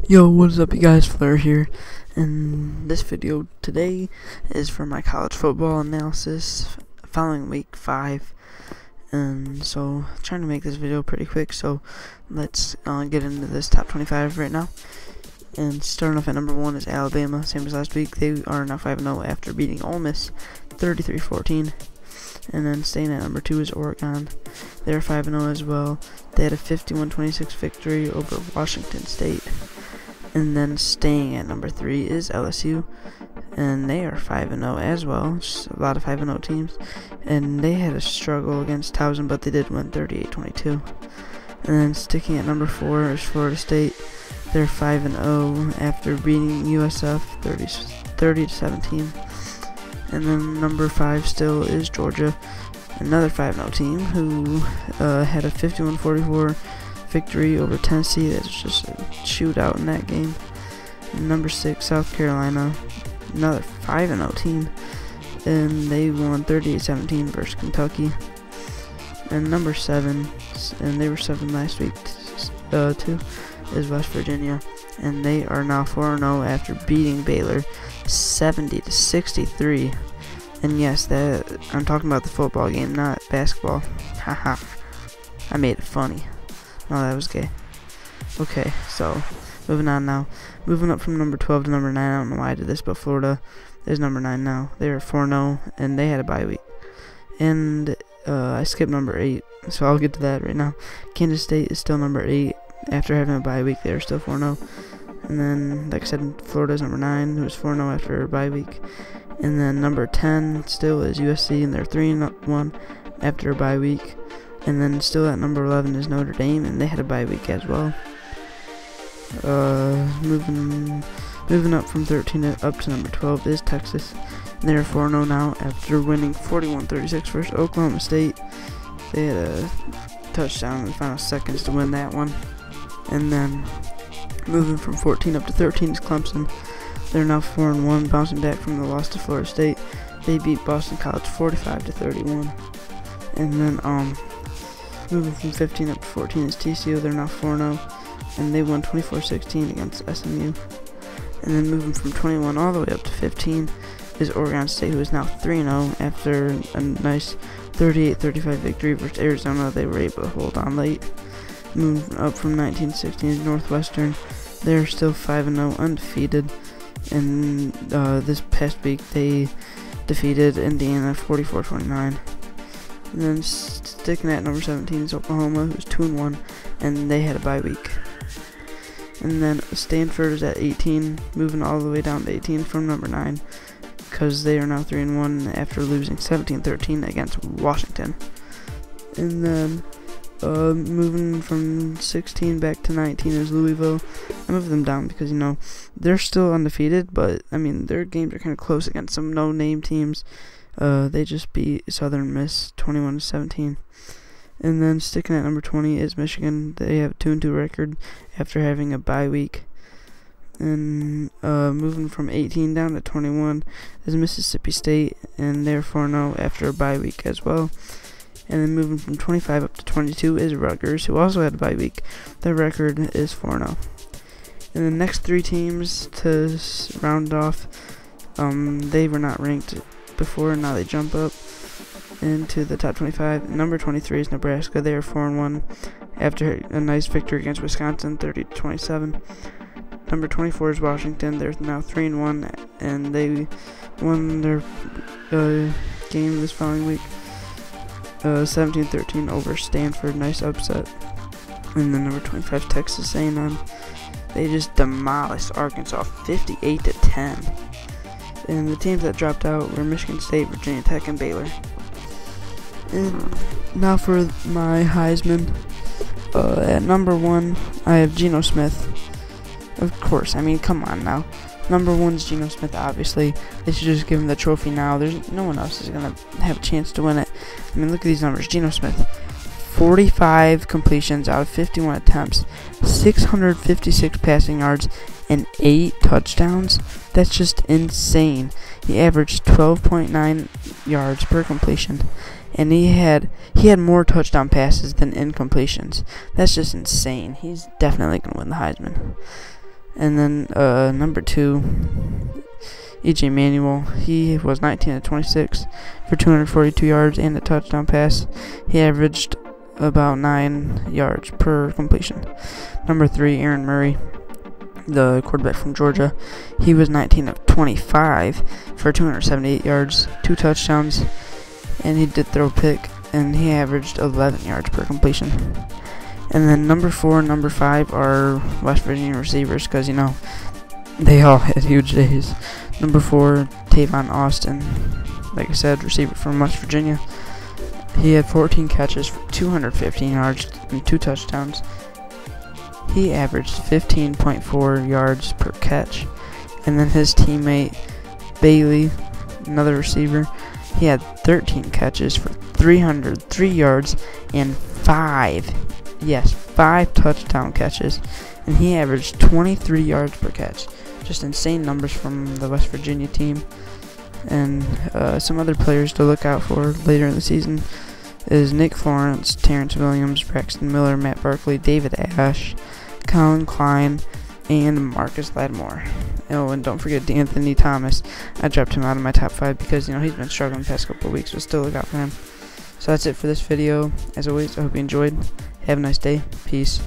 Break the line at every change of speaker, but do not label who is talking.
Yo, what is up, you guys? Fleur here, and this video today is for my college football analysis following week 5. And so, trying to make this video pretty quick, so let's get into this top 25 right now. And starting off at number 1 is Alabama, same as last week. They are now 5-0 after beating Ole Miss 33-14. And then staying at number 2 is Oregon. They're 5-0 as well. They had a 51-26 victory over Washington State. And then staying at number 3 is LSU, and they are 5-0 as well. Just a lot of 5-0 teams, and they had a struggle against Towson, but they did win 38-22. And then sticking at number 4 is Florida State. They're 5-0 after beating USF 30-17. And then number 5 still is Georgia, another 5-0 team who had a 51-44 victory over Tennessee. That's just a shootout in that game. Number 6, South Carolina, another 5-0 team, and they won 38-17 versus Kentucky. And number 7, and they were 7 last week too, is West Virginia, and they are now 4-0 after beating Baylor 70-63. And yes, that I'm talking about the football game, not basketball. Haha, I made it funny. Oh, that was gay. Okay, so moving on now. Moving up from number 12 to number 9. I don't know why I did this, but Florida is number 9 now. They are 4-0, and they had a bye week. And I skipped number 8, so I'll get to that right now. Kansas State is still number 8. After having a bye week, they are still 4-0. And then, like I said, Florida is number 9, who is 4-0 after a bye week. And then number 10 still is USC, and they're 3-1 after a bye week. And then still at number 11 is Notre Dame, and they had a bye week as well. Moving up from 13 up to number 12 is Texas. They're 4-0 now after winning 41-36 versus Oklahoma State. They had a touchdown in the final seconds to win that one. And then moving from 14 up to 13 is Clemson. They're now 4-1, bouncing back from the loss to Florida State. They beat Boston College 45-31. And then moving from 15 up to 14 is TCU. They're now 4-0, and they won 24-16 against SMU. And then moving from 21 all the way up to 15 is Oregon State, who is now 3-0 after a nice 38-35 victory versus Arizona. They were able to hold on late. Moving up from 19-16 is Northwestern. They're still 5-0 undefeated, and this past week they defeated Indiana 44-29. And then sticking at number 17 is Oklahoma, who's 2-1, and they had a bye week. And then Stanford is at 18, moving all the way down to 18 from number 9, because they are now 3-1 after losing 17-13 against Washington. And then moving from 16 back to 19 is Louisville. I moved them down because, you know, they're still undefeated, but, I mean, their games are kind of close against some no-name teams. They just beat Southern Miss 21-17. And then sticking at number 20 is Michigan. They have a 2-2 record after having a bye week. And moving from 18 down to 21 is Mississippi State, and they're 4-0 after a bye week as well. And then moving from 25 up to 22 is Rutgers, who also had a bye week. Their record is 4-0. And the next 3 teams to round off, they were not ranked before, and now they jump up into the top 25. Number 23 is Nebraska. They are 4-1 after a nice victory against Wisconsin 30-27. Number 24 is Washington. They're now 3-1, and they won their game this following week 17-13 over Stanford. Nice upset. And then number 25 Texas A&M. They just demolished Arkansas 58-10. And the teams that dropped out were Michigan State, Virginia Tech, and Baylor. And now for my Heisman. At number 1, I have Geno Smith. Of course, I mean, come on now. Number 1 is Geno Smith, obviously. They should just give him the trophy now. There's no one else is going to have a chance to win it. I mean, look at these numbers. Geno Smith, 45 completions out of 51 attempts, 656 passing yards, and 8 touchdowns. That's just insane. He averaged 12.9 yards per completion, and he had more touchdown passes than incompletions. That's just insane. He's definitely going to win the Heisman. And then number 2, E.J. Manuel. He was 19 of 26 for 242 yards and a touchdown pass. He averaged about 9 yards per completion. Number 3, Aaron Murray, the quarterback from Georgia. He was 19 of 25 for 278 yards, 2 touchdowns, and he did throw a pick, and he averaged 11 yards per completion. And then number 4 and number 5 are West Virginia receivers, because, you know, they all had huge days. Number 4, Tavon Austin, like I said, receiver from West Virginia. He had 14 catches for 215 yards and 2 touchdowns. He averaged 15.4 yards per catch. And then his teammate, Bailey, another receiver, he had 13 catches for 303 yards and 5 touchdown catches. And he averaged 23 yards per catch. Just insane numbers from the West Virginia team. And some other players to look out for later in the season is Nick Florence, Terrence Williams, Braxton Miller, Matt Barkley, David Ash, Colin Klein, and Marcus Lattimore. Oh, and don't forget D'Anthony Thomas. I dropped him out of my top 5 because, you know, he's been struggling the past couple of weeks, so still look out for him. So that's it for this video. As always, I hope you enjoyed. Have a nice day. Peace.